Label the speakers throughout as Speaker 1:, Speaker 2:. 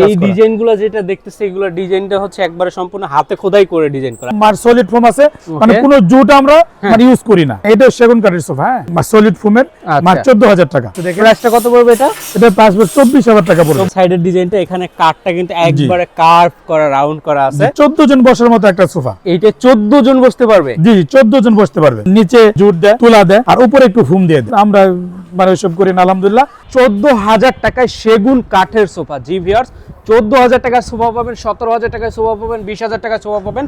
Speaker 1: এই ডিজাইনগুলো যেটা দেখতেছে এগুলো ডিজাইনটা হচ্ছে একবারে সম্পূর্ণ হাতে খোদাই করে ডিজাইন করা।
Speaker 2: মার সলিড ফোম আছে, মানে কোনো জুট আমরা মানে ইউজ করি না। এটা সেগুন কাঠের সোফা, হ্যাঁ, মার সলিড ফোমের, মার 14000 টাকা।
Speaker 1: দেখেন প্রাইসটা কত পড়বে এটা?
Speaker 2: এটা প্রাইস 24000 টাকা পড়বে।
Speaker 1: সাইডের ডিজাইনটা এখানে কাঠটা কিন্তু একবারে কার্ভ করা, রাউন্ড করা আছে।
Speaker 2: 14 জন বসার মতো একটা সোফা।
Speaker 1: এইটা 14 জন বসতে পারবে?
Speaker 2: জি, 14 জন বসতে পারবে। নিচে জুট দেয়, তুলা দেয়, আর উপরে একটু ফোম দিয়ে দেয়। আমরা মানে ওইসব করি না, আলহামদুলিল্লাহ।
Speaker 1: 14000 টাকায় সেগুন কাঠের সোফা। জি ভিউয়ার্স, 14000 টাকার সোফা পাবেন, 17000 টাকায় সোফা পাবেন, 20000 টাকায় সোফা পাবেন,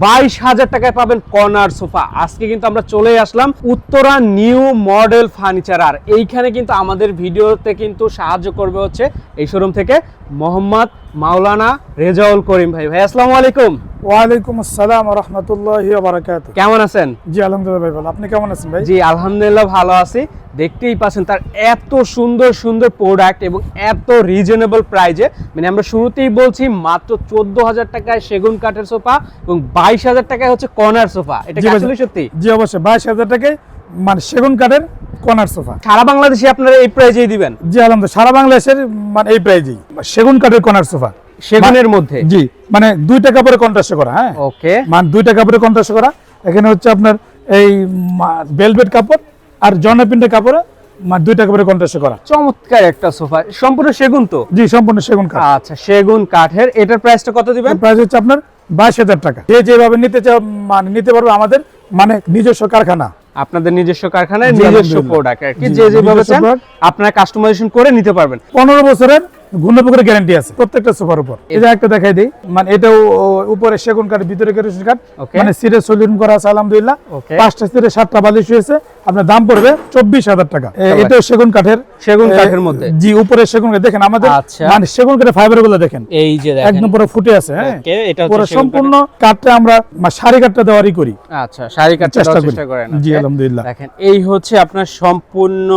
Speaker 1: 22000 টাকায় পাবেন কর্নার সোফা। আজকে কিন্তু আমরা চলে আসলাম উত্তরা নিউ মডেল ফার্নিচার। আর এইখানে কিন্তু আমাদের ভিডিওতে কিন্তু সাহায্য করবে হচ্ছে এই শোরুম থেকে মোহাম্মদ মাওলানা রেজাউল করিম ভাই। ভাই আসসালামু আলাইকুম।
Speaker 2: ওয়ালাইকুম আসসালাম ওয়া রাহমাতুল্লাহি ওয়া বারাকাতুহু।
Speaker 1: কেমন আছেন?
Speaker 2: জি আলহামদুলিল্লাহ ভাই ভালো। আপনি কেমন আছেন ভাই?
Speaker 1: জি আলহামদুলিল্লাহ ভালো আছি। দেখতেই পাচ্ছেন তার এত সুন্দর সুন্দর প্রোডাক্ট এবং এত রিজনেবল প্রাইজে। মানে আমরা শুরুতেই বলছি মাত্র 14000 টাকায় সেগুন কাঠের সোফা এবং 22000 টাকায় হচ্ছে কর্নার সোফা। এটা কি আসলে সত্যি?
Speaker 2: জি অবশ্যই, 22000 টাকায় মানে সেগুন কাঠের কর্নার সোফা।
Speaker 1: সারা বাংলাদেশে আপনারা এই প্রাইজেই দিবেন?
Speaker 2: জি আলহামদুলিল্লাহ, সারা বাংলাদেশের মানে এই প্রাইজেই সেগুন কাঠের কর্নার সোফা।
Speaker 1: সেগুনের মধ্যে?
Speaker 2: জি, মানে 2 টাকা করে কন্ট্রাস্ট করা। হ্যাঁ
Speaker 1: ওকে,
Speaker 2: মানে 2 টাকা করে কন্ট্রাস্ট করা। এখানে হচ্ছে আপনার এই ভেলভেট কাপড় আর জর্নাপিন্টের কাপড়ে মানে 2 টাকা করে কন্ট্রাস্ট করা।
Speaker 1: চমৎকার একটা সোফা, সম্পূর্ণ সেগুন তো?
Speaker 2: জি সম্পূর্ণ সেগুন কাঠ।
Speaker 1: আচ্ছা, সেগুন কাঠের। এটার প্রাইসটা কত দিবেন?
Speaker 2: প্রাইস হচ্ছে আপনার 22000 টাকা। যে যেভাবে নিতে চাও মানে নিতে পারবে। আমাদের মানে নিজস্ব কারখানা,
Speaker 1: আপনাদের নিজস্ব কারখানায় নিজস্ব প্রোডাক্ট আর কি, যে যেভাবে চান আপনারা কাস্টমাইজেশন করে নিতে পারবেন।
Speaker 2: 15 বছরের ঘূর্ণাপকের গ্যারান্টি আছে প্রত্যেকটা সোফার উপর। এটা একটা দেখাই দেই, মানে এটাও উপরে সেগুন কাঠ, ভিতরে কেরোসিন কাঠ, মানে সিটে সলিউশন করা আছে আলহামদুলিল্লাহ। 5টা সিটে 7টা বালিশ হয়েছে। আপনার দাম পড়বে 24000 টাকা। এটাও সেগুন কাঠের,
Speaker 1: সেগুন কাঠের মধ্যে?
Speaker 2: জি, উপরে সেগুন কাঠ। দেখেন আমাদের মানে সেগুন কাঠের ফাইবার গুলো দেখেন,
Speaker 1: এই যে দেখেন
Speaker 2: একদম পুরো ফুটে আছে। হ্যাঁ,
Speaker 1: এটা
Speaker 2: পুরো সম্পূর্ণ কাঠটা আমরা সারি কাঠটা দেওয়ারই করি।
Speaker 1: আচ্ছা, সারি কাঠটা
Speaker 2: চেষ্টা
Speaker 1: করেন?
Speaker 2: জি আলহামদুলিল্লাহ।
Speaker 1: দেখেন এই হচ্ছে আপনার সম্পূর্ণ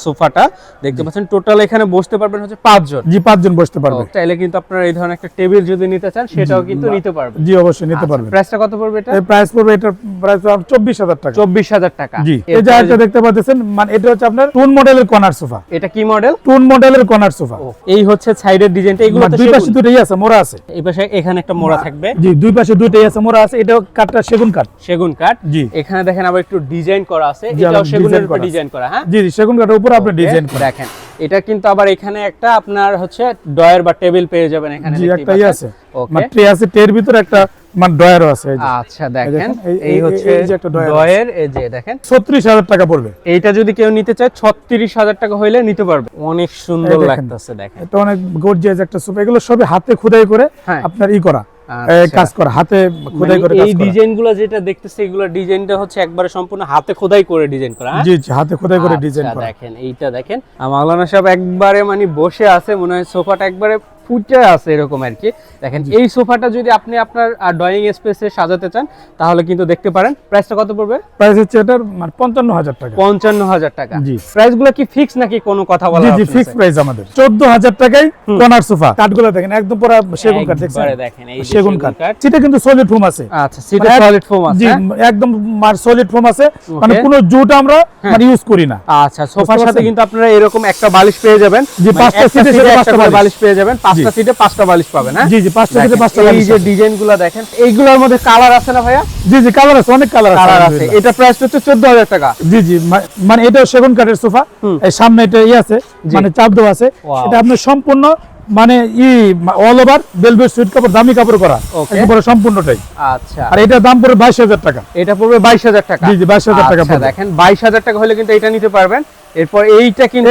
Speaker 1: সোফাটা দেখতে পাচ্ছেন। টোটাল এখানে বসতে পারবেন হচ্ছে 5 জন?
Speaker 2: জি 5 জন বসতে পারবে।
Speaker 1: চাইলে কিন্তু আপনারা এই ধরনের একটা টেবিল যদি নিতে চান সেটাও কিন্তু নিতে পারবেন।
Speaker 2: জি অবশ্যই নিতে পারবেন।
Speaker 1: প্রাইসটা কত পড়বে এটা?
Speaker 2: এই প্রাইস পড়বে, এটার প্রাইস 24000 টাকা।
Speaker 1: 24000 টাকা।
Speaker 2: জি, এই যে একটা দেখতে পাচ্ছেন, মানে এটা হচ্ছে আপনার টুন মডেলের কর্নার সোফা।
Speaker 1: এটা কি মডেল?
Speaker 2: টুন মডেলের কর্নার সোফা।
Speaker 1: এই হচ্ছে সাইডের ডিজাইনটা। এগুলো তো
Speaker 2: দুই পাশে দুটোই আছে, মোড়া আছে।
Speaker 1: এই পাশে এখানে একটা মোড়া থাকবে।
Speaker 2: জি, দুই পাশে দুটোই আছে, মোড়া আছে। এটাও কাঠটা সেগুন কাঠ।
Speaker 1: সেগুন কাঠ।
Speaker 2: জি,
Speaker 1: এখানে দেখেন আবার একটু ডিজাইন করা আছে। এটাও সেগুনের উপর ডিজাইন করা। হ্যাঁ
Speaker 2: জি, সেগুন কাঠের উপর আপনি ডিজাইন করা।
Speaker 1: দেখেন এটা কিন্তু আবার এখানে একটা আপনার হচ্ছে ডয়ার বা টেবিল পেয়ে যাবেন এখানে।
Speaker 2: জি, একটাই আছে, মানে ট্রে আছে, ট্রের ভিতরে একটা মানে ডয়ারও আছে।
Speaker 1: আচ্ছা দেখেন এই হচ্ছে
Speaker 2: একটা
Speaker 1: ডয়ার। এই যে দেখেন
Speaker 2: 36000 টাকা পড়বে।
Speaker 1: এইটা যদি কেউ নিতে চায় 36000 টাকা হইলে নিতে পারবে। অনেক সুন্দর লাগতেছে দেখেন।
Speaker 2: এটা অনেক গর্জিয়াস একটা সোফা। এগুলো সবই হাতে খোদাই করে আপনার করা, কাজ করা, হাতে খোদাই করে কাজ করা।
Speaker 1: এই ডিজাইনগুলো যেটা দেখতেছে এগুলো ডিজাইনটা হচ্ছে একবারে সম্পূর্ণ হাতে খোদাই করে ডিজাইন করা।
Speaker 2: জি জি, হাতে খোদাই করে ডিজাইন করা।
Speaker 1: দেখেন এইটা দেখেন, মাওলানা সাহেব একবারে মানে বসে আছে, মনে হয় সোফাটা একবারে ফুটে আছে এরকম আর কি। দেখেন এই সোফাটা যদি আপনি আপনার ড্রয়িং স্পেসে সাজাতে চান তাহলে কিন্তু দেখতে পারেন। প্রাইসটা কত পড়বে?
Speaker 2: প্রাইস হচ্ছে এটার মানে 55000 টাকা।
Speaker 1: 55000 টাকা।
Speaker 2: জি,
Speaker 1: প্রাইসগুলো কি ফিক্স নাকি কোনো কথা বলা আছে?
Speaker 2: জি জি, ফিক্স প্রাইস আমাদের। 14000 টাকায় কর্নার সোফা। কাঠগুলো দেখেন একদম পুরো সেগুন কাঠ।
Speaker 1: দেখেন এই
Speaker 2: সেগুন কাঠ। সেটা কিন্তু সলিড ফোম আছে।
Speaker 1: আচ্ছা, সেটা সলিড ফোম আছে?
Speaker 2: জি, একদম মার সলিড ফোম আছে, মানে কোনো জুট আমরা মানে ইউজ করি না।
Speaker 1: আচ্ছা, সোফার সাথে কিন্তু আপনারা এরকম একটা বালিশ পেয়ে যাবেন।
Speaker 2: জি, 5টা সিটে 5টা
Speaker 1: বালিশ পেয়ে যাবেন। 5টা সিটে 5টা বালিশ পাবেন। হ্যাঁ
Speaker 2: জি জি, 5টা সিটে 5টা বালিশ।
Speaker 1: এই যে ডিজাইনগুলো দেখেন, এইগুলোর মধ্যে কালার আছে না ভাইয়া?
Speaker 2: জি জি, কালার আছে, অনেক কালার
Speaker 1: আছে। এটা প্রাইস হচ্ছে 14000 টাকা।
Speaker 2: জি জি, মানে এটা সেগুন কাঠের সোফা। এই সামনে এটা আছে, মানে চাপ দেওয়া আছে। এটা আপনার সম্পূর্ণ মানে অল ওভার ভেলভেট সুইট কাপড়, দামি কাপড় করা একেবারে সম্পূর্ণটাই।
Speaker 1: আচ্ছা,
Speaker 2: আর এটার দাম পড়বে 22000 টাকা।
Speaker 1: এটা পড়বে 22000 টাকা।
Speaker 2: জি জি, 22000 টাকা পড়বে।
Speaker 1: দেখেন 22000 টাকা হলে কিন্তু এটা নিতে পারবেন। এরপর এইটা কিন্তু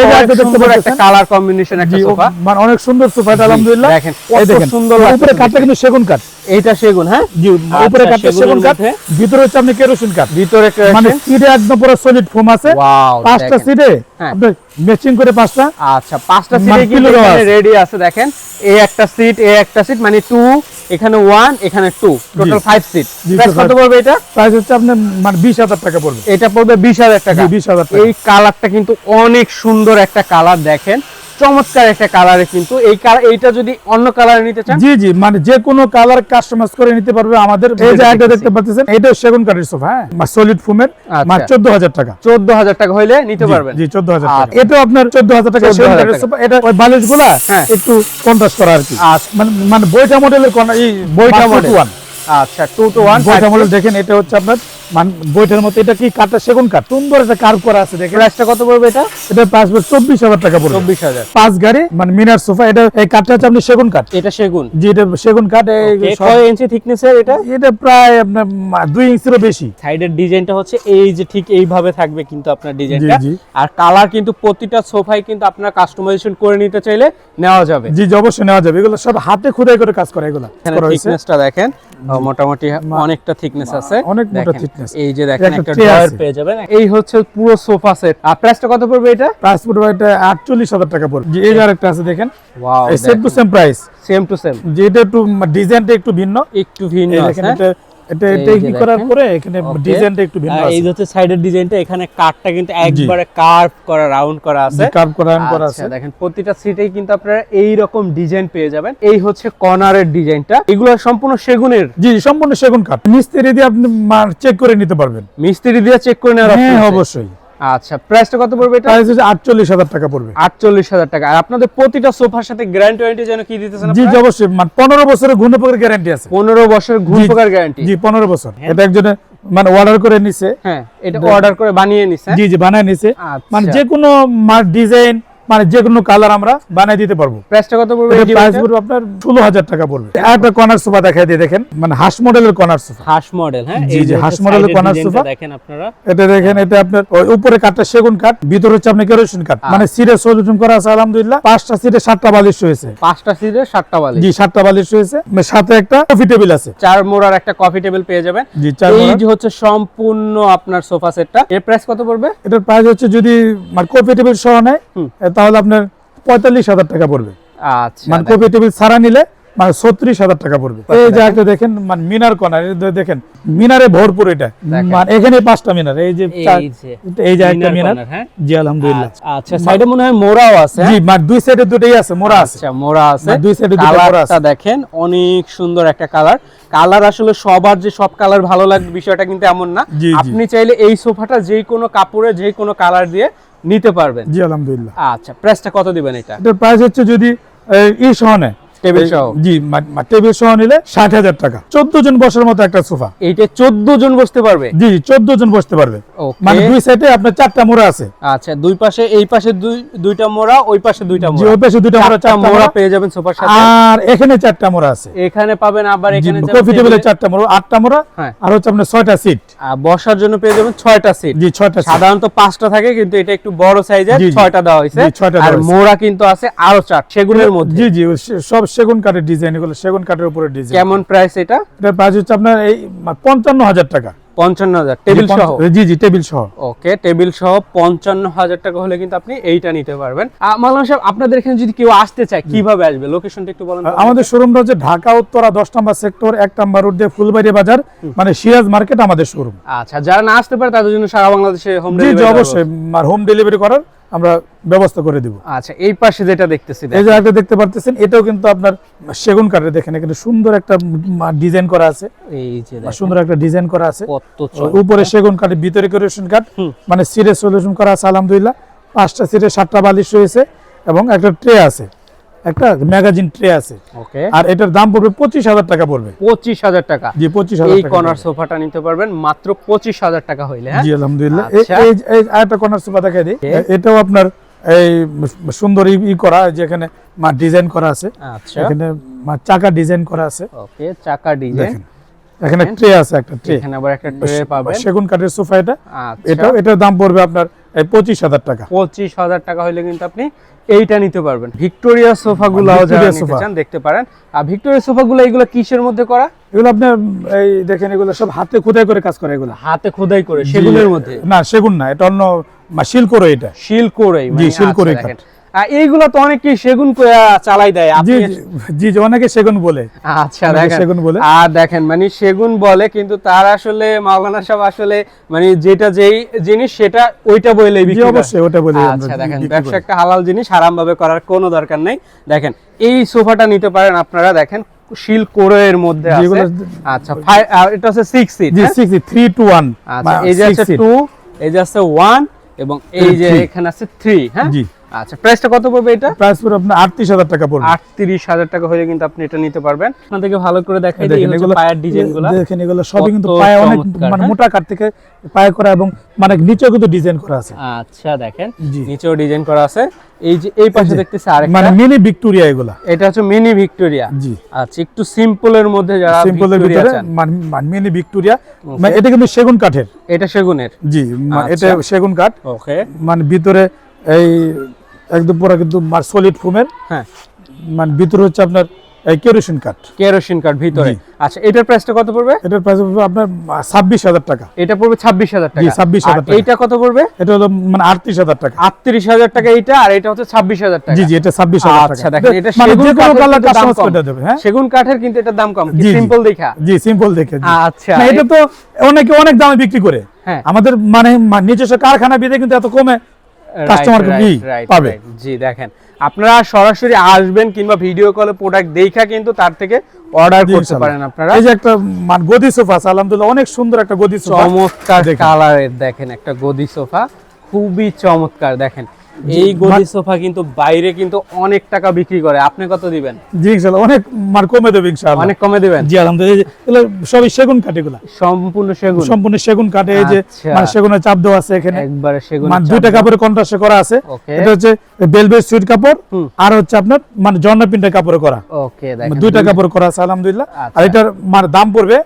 Speaker 1: একটা কালার কম্বিনেশন একটা সোফা,
Speaker 2: মানে অনেক সুন্দর সোফা এটা আলহামদুলিল্লাহ।
Speaker 1: দেখেন কত সুন্দর লাগছে।
Speaker 2: উপরে কাঠটা কিন্তু সেগুন কাঠ।
Speaker 1: এইটা সেগুন? হ্যাঁ
Speaker 2: জি, উপরে কাঠটা সেগুন কাঠ, ভিতরে হচ্ছে আপনি কেরোসিন কাঠ।
Speaker 1: ভিতরে
Speaker 2: মানে সিটে একদম পুরো সলিড ফোম আছে।
Speaker 1: ওয়াও,
Speaker 2: 5টা সিটে আপনি ম্যাচিং করে 5টা।
Speaker 1: আচ্ছা, 5টা সিটে কিন্তু এখানে রেডি আছে। দেখেন এই একটা সিট, এই একটা সিট, মানে 2, এখানে 1, এখানে 2, টোটাল 5 সিট। প্রাইস কত পড়বে এটা?
Speaker 2: প্রাইস হচ্ছে আপনার মানে 20000 টাকা পড়বে।
Speaker 1: এটা পড়বে 20000 টাকা।
Speaker 2: 20000 টাকা।
Speaker 1: এই কালারটা কিন্তু অনেক সুন্দর একটা কালার। দেখেন চমৎকার একটা কালারে, কিন্তু এইটা যদি অন্য কালারে নিতে চান,
Speaker 2: জি জি, মানে যে কোনো কালার কাস্টমাইজ করে নিতে পারবে আমাদের। এই যে একটা দেখতে পাচ্ছেন, এটা সেগুন কাঠের সোফা, হ্যাঁ, সলিড ফোমের, মানে 14000 টাকা।
Speaker 1: 14000 টাকা হইলে নিতে পারবেন।
Speaker 2: জি 14000 টাকা। এটা আপনার 14000 টাকা সেগুন কাঠের সোফা। এটা ওই বালিশগুলা একটু কন্ট্রাস্ট করা আর কি। মানে বইটা মডেলের কোন এই বইটা মডেল
Speaker 1: আচ্ছা 2 to 1
Speaker 2: বইটা মডেল দেখেন। এটা হচ্ছে আপনার মানে বইটার মতো, এটা কি কাঠটা সেগুন কাঠ, সুন্দর একটা কার্ভ করা আছে দেখেন।
Speaker 1: প্রাইসটা কত পড়বে এটা?
Speaker 2: এটা প্রাইস 24000 টাকা পড়বে।
Speaker 1: 24000।
Speaker 2: 5 গাড়ি মানে মিনার সোফা। এটা এই কাঠটা হচ্ছে আপনি সেগুন কাঠ।
Speaker 1: এটা সেগুন?
Speaker 2: জি, এটা সেগুন কাঠ।
Speaker 1: কয় ইঞ্চি থিকনেসের এটা?
Speaker 2: এটা প্রায় আপনার 2 ইঞ্চিরও বেশি।
Speaker 1: সাইডের ডিজাইনটা হচ্ছে এই যে ঠিক এইভাবে থাকবে কিন্তু আপনার ডিজাইনটা।
Speaker 2: জি, জি।
Speaker 1: আর কালার কিন্তু প্রতিটা সোফায় কিন্তু আপনার কাস্টমাইজেশন করে নিতে চাইলে নেওয়া যাবে।
Speaker 2: জি অবশ্যই নেওয়া যাবে। এগুলো সব হাতে খোদাই করে কাজ করা। এগুলো
Speaker 1: থিকনেসটা দেখেন, মোটামুটি অনেকটা থিকনেস আছে।
Speaker 2: অনেক মোটা
Speaker 1: দেখেন,
Speaker 2: থিকনেস।
Speaker 1: এই যে দেখেন একটা ড্রয়ার পেয়ে যাবেন। এই হচ্ছে পুরো সোফা সেট। আর প্রাইসটা কত পড়বে এটা?
Speaker 2: প্রাইস পড়বে এটা 48000 টাকা পড়বে। জি, এই যে আরেকটা আছে দেখেন।
Speaker 1: Wow,
Speaker 2: same to same price.
Speaker 1: Same to same.
Speaker 2: যে এটা একটু ডিজাইনটা একটু ভিন্ন,
Speaker 1: একটু ভিন্ন আছে।
Speaker 2: এটা কি করার পরে এখানে ডিজাইনটা একটু ভিন্ন আছে।
Speaker 1: এই যে হচ্ছে সাইডের ডিজাইনটা, এখানে কাটটা কিন্তু একবারে কার্ভ করা, রাউন্ড করা আছে।
Speaker 2: কার্ভ করা আছে।
Speaker 1: দেখেন প্রতিটা সিটেই কিন্তু আপনারা এই রকম ডিজাইন পেয়ে যাবেন। এই হচ্ছে কর্নারের ডিজাইনটা। এগুলো সম্পূর্ণ সেগুনের?
Speaker 2: জি, সম্পূর্ণ সেগুন কাঠ। মিস্ত্রি দিয়ে আপনি চেক করে নিতে পারবেন।
Speaker 1: মিস্ত্রি দিয়ে চেক করে নেওয়ার অপশন?
Speaker 2: হ্যাঁ, অবশ্যই।
Speaker 1: আচ্ছা, প্রাইসটা কত পড়বে এটা?
Speaker 2: প্রাইস হচ্ছে 48000 টাকা পড়বে।
Speaker 1: 48000 টাকা। আর আপনাদের প্রতিটা সোফার সাথে গ্যারান্টি ওয়ারেন্টি যেন কি দিতেছেন
Speaker 2: জি,
Speaker 1: আপনারা?
Speaker 2: অবশ্যই। মানে 15 বছরের ঘূর্ণিপোকার গ্যারান্টি আছে।
Speaker 1: 15 বছরের ঘূর্ণিপোকার গ্যারান্টি?
Speaker 2: জি, 15 বছর। এটা একজনে মানে অর্ডার করে নিছে।
Speaker 1: হ্যাঁ, এটা অর্ডার করে বানিয়ে নিছে?
Speaker 2: জি জি, বানায় নিছে। মানে যে কোনো ডিজাইন, মানে যে কোনো কালার আমরা বানিয়ে দিতে পারবো।
Speaker 1: প্রাইসটা কত পড়বে?
Speaker 2: এটা প্রাইস পড়বে আপনার 16000 টাকা পড়বে। একটা কর্নার সোফা দেখাই দিয়ে দেখেন, মানে হাঁস মডেলের কর্নার সোফা।
Speaker 1: হাঁস মডেল? হ্যাঁ,
Speaker 2: জি জি, হাঁস মডেলের কর্নার সোফা
Speaker 1: দেখেন আপনারা।
Speaker 2: এটা দেখেন, এটা আপনার উপরে কাঠটা সেগুন কাঠ, ভিতরে হচ্ছে আপনার কেরোসিন কাঠ। মানে সিটে সলিউশন করা আছে আলহামদুলিল্লাহ। 5টা সিটে 7টা বালিশ রয়েছে।
Speaker 1: 5টা সিটে 7টা বালিশ?
Speaker 2: জি, 7টা বালিশ রয়েছে। সাথে একটা কফি টেবিল আছে।
Speaker 1: 4 মোড়ার একটা কফি টেবিল পেয়ে যাবেন।
Speaker 2: জি, 4
Speaker 1: এই
Speaker 2: মোড়ার।
Speaker 1: যে হচ্ছে সম্পূর্ণ আপনার সোফা সেটটা। এর প্রাইস কত পড়বে?
Speaker 2: এটার প্রাইস হচ্ছে যদি মানে কফি টেবিল সহ নেয় তাহলে আপনার 45000 টাকা পড়বে।
Speaker 1: আচ্ছা,
Speaker 2: মানে কফি টেবিল ছাড়া নিলে মানে 36000 টাকা পড়বে। এই যে একটা দেখেন, মানে মিনার কর্নার, দেখেন মিনারে ভরপুর। এটা মানে এখানে 5টা মিনার। এই যে একটা মিনার। জি, আলহামদুলিল্লাহ।
Speaker 1: আচ্ছা, সাইডে মনে হয় মোড়াও আছে?
Speaker 2: জি, মানে দুই সাইডে দুটোই আছে, মোড়া আছে।
Speaker 1: আচ্ছা, মোড়া আছে।
Speaker 2: দুই সাইডে দুটো মোড়া আছে।
Speaker 1: কালারটা দেখেন, অনেক সুন্দর একটা কালার। আসলে সবার যে সব কালার ভালো লাগবে বিষয়টা কিন্তু এমন না। আপনি চাইলে এই সোফাটা যে কোনো কাপড়ে যে কোনো কালার দিয়ে নিতে পারবেন।
Speaker 2: জি, আলহামদুলিল্লাহ।
Speaker 1: আচ্ছা, প্রাইসটা কত দিবেন এটা?
Speaker 2: এটার প্রাইস হচ্ছে যদি ই সহ নেয়,
Speaker 1: টেবিল সহ?
Speaker 2: জি, টেবিল সহ নিলে 60000 টাকা। 14 জন বসার মতো একটা সোফা।
Speaker 1: এইটা 14 জন বসতে পারবে?
Speaker 2: জি, 14 জন বসতে পারবে। মানে দুই সাইডে আপনার 4টা মোড়া আছে।
Speaker 1: আচ্ছা, দুই পাশে, এই পাশে দুইটা মোড়া, ওই পাশে দুইটা মোড়া?
Speaker 2: জি, ওই পাশে দুইটা মোড়া, 4টা
Speaker 1: মোড়া পেয়ে যাবেন সোফার সাথে।
Speaker 2: আর এখানে 4টা মোড়া আছে।
Speaker 1: এখানে পাবেন, আবার এখানে
Speaker 2: কফি টেবিলে 4টা মোড়া, 8টা মোড়া। আর হচ্ছে আপনার 6টা সিট।
Speaker 1: আর বসার জন্য পেয়ে যাবেন 6টা সিট।
Speaker 2: জি, 6টা।
Speaker 1: সাধারণত 5টা থাকে, কিন্তু এটা একটু বড় সাইজের, 6টা দেওয়া হয়েছে। আর মোড়া কিন্তু আছে আরো 4 সেগুনের মধ্যে।
Speaker 2: জি জি, সব সেগুন কাঠের ডিজাইন। এগুলো সেগুন কাঠের উপরে ডিজাইন।
Speaker 1: কেমন প্রাইস এটা?
Speaker 2: এটার প্রাইস হচ্ছে আপনার এই 55000 টাকা।
Speaker 1: 55000 টেবিল সহ?
Speaker 2: জি জি, টেবিল সহ।
Speaker 1: ওকে, টেবিল সহ 55000 টাকা হলে কিন্তু আপনি এইটা নিতে পারবেন। মাওলানা সাহেব, আপনাদের এখানে যদি কেউ আসতে চায় কিভাবে আসবে? লোকেশনটা একটু বলেন।
Speaker 2: আমাদের শোরুমটা হচ্ছে ঢাকা উত্তরা 10 নম্বর সেক্টর 1 নম্বর রোড দিয়ে ফুলবাড়ি বাজার, মানে সিরাজ মার্কেট আমাদের শোরুম।
Speaker 1: আচ্ছা, যারা না আসতে পারে তাদের জন্য সারা বাংলাদেশে হোম ডেলিভারি?
Speaker 2: জি, অবশ্যই হোম ডেলিভারি করার আমরা ব্যবস্থা করে দিব।
Speaker 1: আচ্ছা, এই পাশে যেটা দেখতেছি,
Speaker 2: এই যে একটা দেখতে পাচ্ছেন, এটাও কিন্তু আপনার সেগুন কাঠের। দেখেন এখানে সুন্দর একটা ডিজাইন করা আছে।
Speaker 1: এই যে
Speaker 2: সুন্দর একটা ডিজাইন করা আছে।
Speaker 1: কত
Speaker 2: উপরে সেগুন কাঠ, ভিতরে কেরোসিন কাঠ, মানে সিটে সলিউশন করা আছে আলহামদুলিল্লাহ। 5টা সিটে 7টা বালিশ রয়েছে এবং একটা ট্রে আছে, একটা ম্যাগাজিন ট্রে আছে।
Speaker 1: ওকে,
Speaker 2: আর এটার দাম পড়বে 25000 টাকা পড়বে।
Speaker 1: 25000 টাকা?
Speaker 2: জি, 25000
Speaker 1: এই
Speaker 2: টাকা।
Speaker 1: কর্নার সোফাটা নিতে পারবেন মাত্র 25000 টাকা হইলে।
Speaker 2: জি, আলহামদুলিল্লাহ। এই আরেকটা কর্নার সোফা দেখাই দিই। এটাও আপনার এই সুন্দর করা, যেখানে ডিজাইন করা আছে।
Speaker 1: আচ্ছা,
Speaker 2: এখানে চাকা ডিজাইন করা আছে।
Speaker 1: ওকে, চাকা ডিজাইন।
Speaker 2: এখানে ট্রে আছে, একটা ট্রে।
Speaker 1: এখানে আবার একটা ট্রে পাবেন।
Speaker 2: সেগুন কাঠের সোফা এটা।
Speaker 1: আচ্ছা,
Speaker 2: এটার দাম পড়বে আপনার 25000 টাকা।
Speaker 1: 25000 টাকা হইলে কিন্তু আপনি এইটা নিতে পারবেন। ভিক্টোরিয়া সোফাগুলোও যারা নিতে চান দেখতে পারেন। আর ভিক্টোরিয়া সোফাগুলো এগুলো কিসের মধ্যে করা?
Speaker 2: এগুলো আপনার এই দেখেন, এগুলো সব হাতে খোদাই করে কাজ করে। এগুলো
Speaker 1: হাতে খোদাই করে? সেগুনের মধ্যে?
Speaker 2: না, সেগুন না, এটা অন্য শিলকোর। এটা
Speaker 1: শিলকোরই?
Speaker 2: জি, শিলকোরই কাঠ।
Speaker 1: এইগুলো তো অনেকেই সেগুন চালাই দেয়
Speaker 2: জি
Speaker 1: আপনি
Speaker 2: জি জি অনেকে সেগুন বলে।
Speaker 1: আচ্ছা
Speaker 2: অনেকে
Speaker 1: দেখেন
Speaker 2: সেগুন বলে।
Speaker 1: আর দেখেন মানে সেগুন বলে, কিন্তু তার আসলে মাওলানা সাহেব আসলে মানে যেটা যেই জিনিস সেটা ওইটা বলেই
Speaker 2: জি
Speaker 1: বিক্রি করে।
Speaker 2: অবশ্যই ওটা বলে আমরা
Speaker 1: আচ্ছা দেখেন
Speaker 2: বিক্রি
Speaker 1: ব্যবসা
Speaker 2: করি।
Speaker 1: একটা হালাল জিনিস, হারাম ভাবে করার কোনো দরকার নেই। দেখেন এই সোফাটা নিতে পারেন আপনারা, দেখেন শিল কোরের মধ্যে আছে।
Speaker 2: যেগুলো
Speaker 1: আচ্ছা এটা হচ্ছে 6 সিট।
Speaker 2: জি 6 3 to 1
Speaker 1: আচ্ছা এই যে আছে 2, এই যে আছে 1 এবং এই যে এখানে আছে 3। হ্যাঁ
Speaker 2: জি।
Speaker 1: আচ্ছা প্রাইসটা কত পড়বে এটা?
Speaker 2: প্রাইস পুরো আপনার 38000 টাকা পড়বে।
Speaker 1: 38000 টাকা হলে কিন্তু আপনি এটা নিতে পারবেন। আপনাদেরকে ভালো করে দেখাই দিই এই হচ্ছে পায়ের ডিজাইনগুলো।
Speaker 2: দেখেন এগুলো সবই কিন্তু পায়ে অনেক মানে মোটা কাঠ থেকে পায়ে করা এবং মানে নিচেও কিন্তু ডিজাইন করা আছে।
Speaker 1: আচ্ছা দেখেন
Speaker 2: জি।
Speaker 1: নিচেও ডিজাইন করা আছে। এই যে এই পাশে দেখতেছি আরেকটা,
Speaker 2: মানে মিনি ভিক্টোরিয়া এগুলা।
Speaker 1: এটা হচ্ছে মিনি ভিক্টোরিয়া।
Speaker 2: জি।
Speaker 1: আচ্ছা একটু সিম্পলের মধ্যে যারা
Speaker 2: সিম্পলের
Speaker 1: ভিক্টোরিয়া
Speaker 2: ভিতরে
Speaker 1: চান,
Speaker 2: মানে মিনি ভিক্টোরিয়া, মানে এটা কিন্তু সেগুন কাঠের।
Speaker 1: এটা সেগুনের।
Speaker 2: জি এটা সেগুন কাঠ।
Speaker 1: ওকে।
Speaker 2: মানে ভিতরে এই একদম পুরো কিন্তু সলিড ফোমের।
Speaker 1: হ্যাঁ
Speaker 2: মানে ভিতরে হচ্ছে আপনার এই কেরোসিন কাঠ।
Speaker 1: কেরোসিন কাঠ ভিতরে। আচ্ছা এটার প্রাইসটা কত পড়বে?
Speaker 2: এটার প্রাইস পড়বে আপনার 26000 টাকা।
Speaker 1: এটা পড়বে 26000 টাকা।
Speaker 2: জি 26000 টাকা।
Speaker 1: এইটা কত পড়বে?
Speaker 2: এটা হলো মানে 38000 টাকা।
Speaker 1: 38000 টাকা এইটা, আর এটা হচ্ছে 26000 টাকা।
Speaker 2: জি জি এটা 26000 টাকা।
Speaker 1: আচ্ছা দেখেন এটা
Speaker 2: মানে
Speaker 1: সেগুন
Speaker 2: যে কোনো কালার
Speaker 1: কাঠের দাম
Speaker 2: কাস্টমাইজ
Speaker 1: কম।
Speaker 2: করে দেবে। হ্যাঁ
Speaker 1: সেগুন কাঠের কিন্তু এটার দাম কম, কি
Speaker 2: জি, জি।
Speaker 1: সিম্পল দেখা।
Speaker 2: জি সিম্পল দেখে। জি।
Speaker 1: আচ্ছা
Speaker 2: না এটা তো অনেকে অনেক দামে বিক্রি করে।
Speaker 1: হ্যাঁ।
Speaker 2: আমাদের মানে নিজস্ব কারখানা বিদে কিন্তু এত কমে কাস্টমার পাবে।
Speaker 1: জি দেখেন আপনারা সরাসরি আসবেন কিংবা ভিডিও কলে প্রোডাক্ট দেখা কিন্তু তার থেকে অর্ডার করতে পারেন আপনারা।
Speaker 2: এই যে একটা মানে গদি সোফা আছে আলহামদুলিল্লাহ অনেক সুন্দর একটা গদি সোফা।
Speaker 1: চমৎকার কালারের দেখেন একটা গদি সোফা, খুবই চমৎকার। দেখেন এই গদি সোফা কিন্তু বাইরে কিন্তু অনেক টাকা বিক্রি করে, আপনি কত দিবেন?
Speaker 2: জি ইনশাআল্লাহ অনেক মানে কমে দেব ইনশাআল্লাহ।
Speaker 1: অনেক কমে দিবেন?
Speaker 2: জি আলহামদুলিল্লাহ। এগুলো সবই সেগুন কাঠ, এগুলা
Speaker 1: সম্পূর্ণ সেগুন।
Speaker 2: সম্পূর্ণ সেগুন কাঠে। এই যে মানে সেগুনের চাপ দেওয়া আছে এখানে,
Speaker 1: একবারে সেগুন।
Speaker 2: মানে দুইটা কাপড়ে কন্ট্রাস্ট করা আছে। এটা হচ্ছে বেলভেট সুইট কাপড় আর হচ্ছে আপনার মানে জর্না প্রিন্টের কাপড়ে করা।
Speaker 1: ওকে দেখেন
Speaker 2: দুইটা কাপড় করা আছে আলহামদুলিল্লাহ। আর এটার মানে দাম পড়বে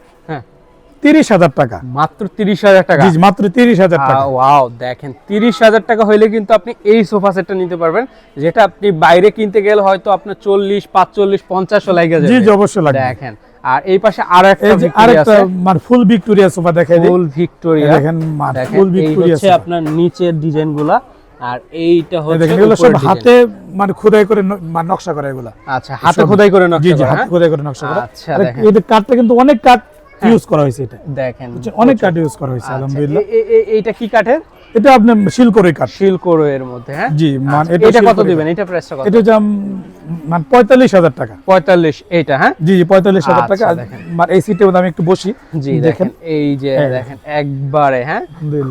Speaker 2: 30000 টাকা।
Speaker 1: মাত্র 30000 টাকা?
Speaker 2: জি মাত্র 30000 টাকা।
Speaker 1: ওয়াও দেখেন 30000 টাকা হইলে কিন্তু আপনি এই সোফা সেটটা নিতে পারবেন, যেটা আপনি বাইরে কিনতে গেলে হয়তো আপনার 40 45 50 লাগে যাবে।
Speaker 2: জি জি অবশ্যই লাগবে।
Speaker 1: দেখেন আর এই পাশে আরেকটা
Speaker 2: আরেকটা মানে ফুল ভিক্টোরিয়া সোফা দেখাই দিই।
Speaker 1: ফুল ভিক্টোরিয়া
Speaker 2: দেখেন ফুল ভিক্টোরিয়া
Speaker 1: হচ্ছে আপনার নিচের ডিজাইনগুলা, আর এইটা হচ্ছে
Speaker 2: এগুলো সব হাতে মানে খোদাই করে মানে নকশা করা এগুলা।
Speaker 1: আচ্ছা হাতে খোদাই করে নকশা করা।
Speaker 2: জি জি হাতে খোদাই করে নকশা করা।
Speaker 1: আচ্ছা দেখেন
Speaker 2: এই কাঠটা কিন্তু অনেক কাঠ ইউজ করা হয়েছে। এটা
Speaker 1: দেখেন
Speaker 2: অনেক কাঠ ইউজ করা হয়েছে আলহামদুলিল্লাহ।
Speaker 1: এইটা কি কাঠের?
Speaker 2: এটা আপনার শিলকড়ই কাঠ।
Speaker 1: শিলকড়ো এর মধ্যে। হ্যাঁ
Speaker 2: জি মানে
Speaker 1: এটা কত দিবেন? এটা প্রাইসটা কত?
Speaker 2: এটা দাম মানে 45000 টাকা।
Speaker 1: 45 এইটা? হ্যাঁ
Speaker 2: জি জি 45000 টাকা।
Speaker 1: আচ্ছা, দেখেন।
Speaker 2: মানে এই সিটের মধ্যে আমি একটু বসি।
Speaker 1: জি দেখেন এই যে দেখেন একবারে হ্যাঁ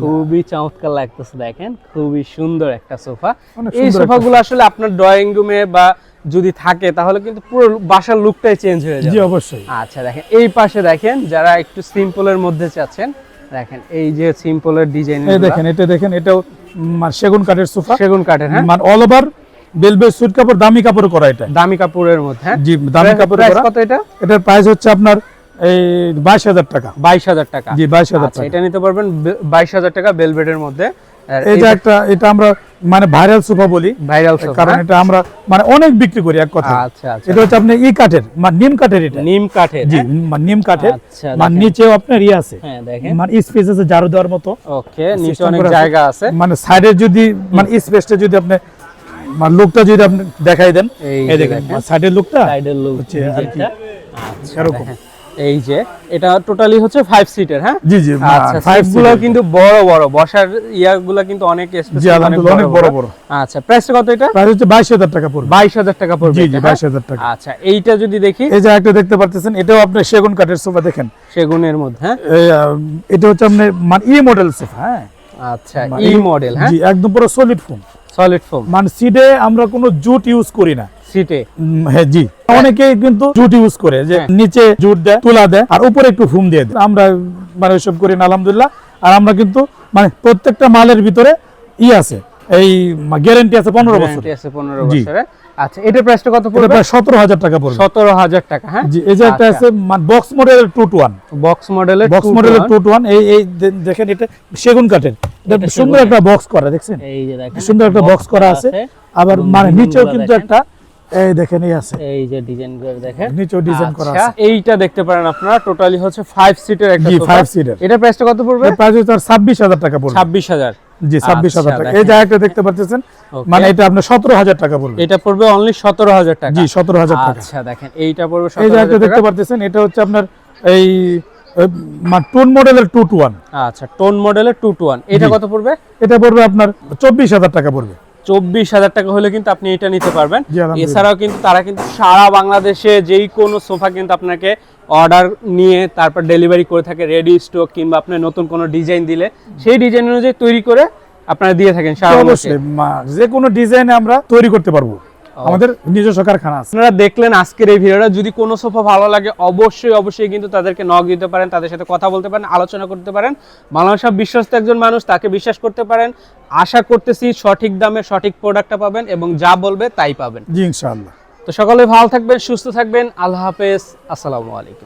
Speaker 1: খুবই চমৎকার লাগতেছে। দেখেন খুবই সুন্দর একটা সোফা। এই সোফাগুলো আসলে আপনার ড্রয়িং রুমে বা যদি থাকে তাহলে কিন্তু পুরো বাসার লুকটাই চেঞ্জ হয়ে যাবে।
Speaker 2: জি অবশ্যই।
Speaker 1: আচ্ছা দেখেন এই পাশে দেখেন যারা একটু সিম্পলের মধ্যে চাচ্ছেন, দেখেন এই যে সিম্পলের ডিজাইন।
Speaker 2: এই দেখেন এটা দেখেন এটাও মানে সেগুন কাঠের সোফা।
Speaker 1: সেগুন কাঠের। হ্যাঁ
Speaker 2: মানে অল ওভার বেলভেট সুইট কাপড়, দামি কাপড় করা। এটা
Speaker 1: দামি কাপড়ের মধ্যে। হ্যাঁ
Speaker 2: জি দামি কাপড় করা।
Speaker 1: কত এটা?
Speaker 2: এটার প্রাইস হচ্ছে আপনার এই 22000 টাকা।
Speaker 1: 22000 টাকা?
Speaker 2: জি 22000
Speaker 1: আচ্ছা
Speaker 2: টাকা।
Speaker 1: এটা নিতে পারবেন 22000 টাকা বেলভেটের মধ্যে।
Speaker 2: এটা একটা এটা আমরা মানে ভাইরাল সোফা বলি,
Speaker 1: ভাইরাল সোফা,
Speaker 2: কারণ এটা আমরা মানে অনেক বিক্রি করি এক কথা।
Speaker 1: আচ্ছা আচ্ছা
Speaker 2: এটা হচ্ছে আপনি কাঠের মানে নিম কাঠের। এটা
Speaker 1: নিম কাঠের?
Speaker 2: জি মানে নিম কাঠের।
Speaker 1: আচ্ছা
Speaker 2: মানে নিচেও আপনার আছে।
Speaker 1: হ্যাঁ দেখেন
Speaker 2: মানে স্পেস আছে ঝাড়ু দেওয়ার মতো।
Speaker 1: ওকে নিচে অনেক জায়গা আছে।
Speaker 2: মানে সাইডে যদি মানে স্পেসটা যদি আপনি মানে লুকটা যদি আপনি দেখাই দেন, এই দেখেন সাইডের লুকটা,
Speaker 1: সাইডের লুক
Speaker 2: হচ্ছে আর কি
Speaker 1: আচ্ছা
Speaker 2: এরকম।
Speaker 1: এই যে এটা টোটালি হচ্ছে 5 সিটার। হ্যাঁ
Speaker 2: জি জি
Speaker 1: আচ্ছা 5 গুলো কিন্তু বড় বড়, বসার ইয়াগুলো কিন্তু অনেক স্পেস,
Speaker 2: জি আলহামদুলিল্লাহ অনেক বড় বড়।
Speaker 1: আচ্ছা প্রাইসটা কত এটা?
Speaker 2: প্রাইস হচ্ছে 22000 টাকা পড়বে।
Speaker 1: 22000 টাকা পড়বে?
Speaker 2: জি জি 22000 টাকা।
Speaker 1: আচ্ছা এইটা যদি দেখি,
Speaker 2: এই যে একটা দেখতে পারতেছেন এটাও আপনার সেগুন কাঠের সোফা। দেখেন
Speaker 1: সেগুনের মধ্যে। হ্যাঁ
Speaker 2: এটা হচ্ছে আপনার মানে মডেল সোফা। হ্যাঁ
Speaker 1: আচ্ছা মডেল। হ্যাঁ
Speaker 2: জি একদম পুরো সলিড ফোম।
Speaker 1: Solid foam.
Speaker 2: মানে সিটে আমরা কোনো জুট ইউজ করি না
Speaker 1: সিটে।
Speaker 2: হ্যাঁ জি অনেকে কিন্তু জুট ইউজ করে, যে নিচে জুট দেয়, তুলা দেয় আর উপরে একটু ফোম দিয়ে দেয়। আমরা মানে ওইসব করি না আলহামদুলিল্লাহ। আর আমরা কিন্তু মানে প্রত্যেকটা মালের ভিতরে আছে এই গ্যারান্টি আছে 15 বছর।
Speaker 1: গ্যারান্টি আছে 15 বছরের। আচ্ছা এটার প্রাইসটা কত পড়বে?
Speaker 2: প্রায় 17000 টাকা পড়বে।
Speaker 1: 17000 টাকা। হ্যাঁ
Speaker 2: জি এই যে একটা আছে মানে বক্স মডেলের 2 to 1।
Speaker 1: বক্স মডেলের
Speaker 2: 2 to 1। এই দেখেন এটা সেগুন কাঠের। এটা সুন্দর একটা বক্স করা, দেখছেন
Speaker 1: এই যে দেখেন
Speaker 2: সুন্দর একটা বক্স করা আছে। আবার মানে নিচেও কিন্তু একটা এই দেখেন এই আছে,
Speaker 1: এই যে ডিজাইন করে দেখেন
Speaker 2: নিচেও ডিজাইন করা
Speaker 1: আচ্ছা
Speaker 2: আছে।
Speaker 1: এইটা দেখতে পারেন আপনারা, টোটালি হচ্ছে 5 সিটের একটা
Speaker 2: জি
Speaker 1: সোফা।
Speaker 2: 5 সিটার।
Speaker 1: এটা প্রাইসটা কত পড়বে?
Speaker 2: এর প্রাইস হচ্ছে 26000 টাকা পড়বে।
Speaker 1: 26000।
Speaker 2: জি 26,000 টাকা। এই যে একটা দেখতে পাচ্ছেন, মানে এটা আপনার 17,000 টাকা পড়বে।
Speaker 1: এটা পড়বে অনলি 17,000 টাকা।
Speaker 2: জি 17,000 টাকা।
Speaker 1: আচ্ছা দেখেন এইটা পড়বে 17,000
Speaker 2: এই যে একটা
Speaker 1: টাকা।
Speaker 2: দেখতে পাচ্ছেন, এটা হচ্ছে আপনার এই টোন মডেলের 2-to-1।
Speaker 1: আচ্ছা টোন মডেলের 2-to-1, এটা কত পড়বে?
Speaker 2: এটা পড়বে আপনার 24,000 টাকা পড়বে।
Speaker 1: 24,000 টাকা হলে কিন্তু আপনি এটা নিতে পারবেন।
Speaker 2: জি, আলহামদুলিল্লাহ।
Speaker 1: এছাড়াও কিন্তু তারা কিন্তু সারা বাংলাদেশে যেই কোনো সোফা কিন্তু আপনাকে অর্ডার নিয়ে তারপর ডেলিভারি করে থাকে, রেডি স্টক কিংবা আপনি নতুন কোনো ডিজাইন দিলে সেই ডিজাইন অনুযায়ী তৈরি করে আপনারা দিয়ে থাকেন সারা বাংলাদেশে।
Speaker 2: অবশ্যই যে কোনো ডিজাইনে আমরা তৈরি করতে পারবো, আমাদের নিজস্ব কারখানা আছে।
Speaker 1: আপনারা দেখলেন আজকের এই ভিডিওটা, যদি কোনো সোফা ভালো লাগে অবশ্যই কিন্তু তাদেরকে নক দিতে পারেন, তাদের সাথে কথা বলতে পারেন, আলোচনা করতে পারেন। মাওলানা সাহেব বিশ্বস্ত একজন মানুষ, তাকে বিশ্বাস করতে পারেন। আশা করতেছি সঠিক দামে সঠিক প্রোডাক্টটা পাবেন এবং যা বলবে তাই পাবেন।
Speaker 2: জি ইনশাআল্লাহ।
Speaker 1: তো সকলে ভালো থাকবেন, সুস্থ থাকবেন। আল্লাহ হাফেজ, আসসালামু আলাইকুম।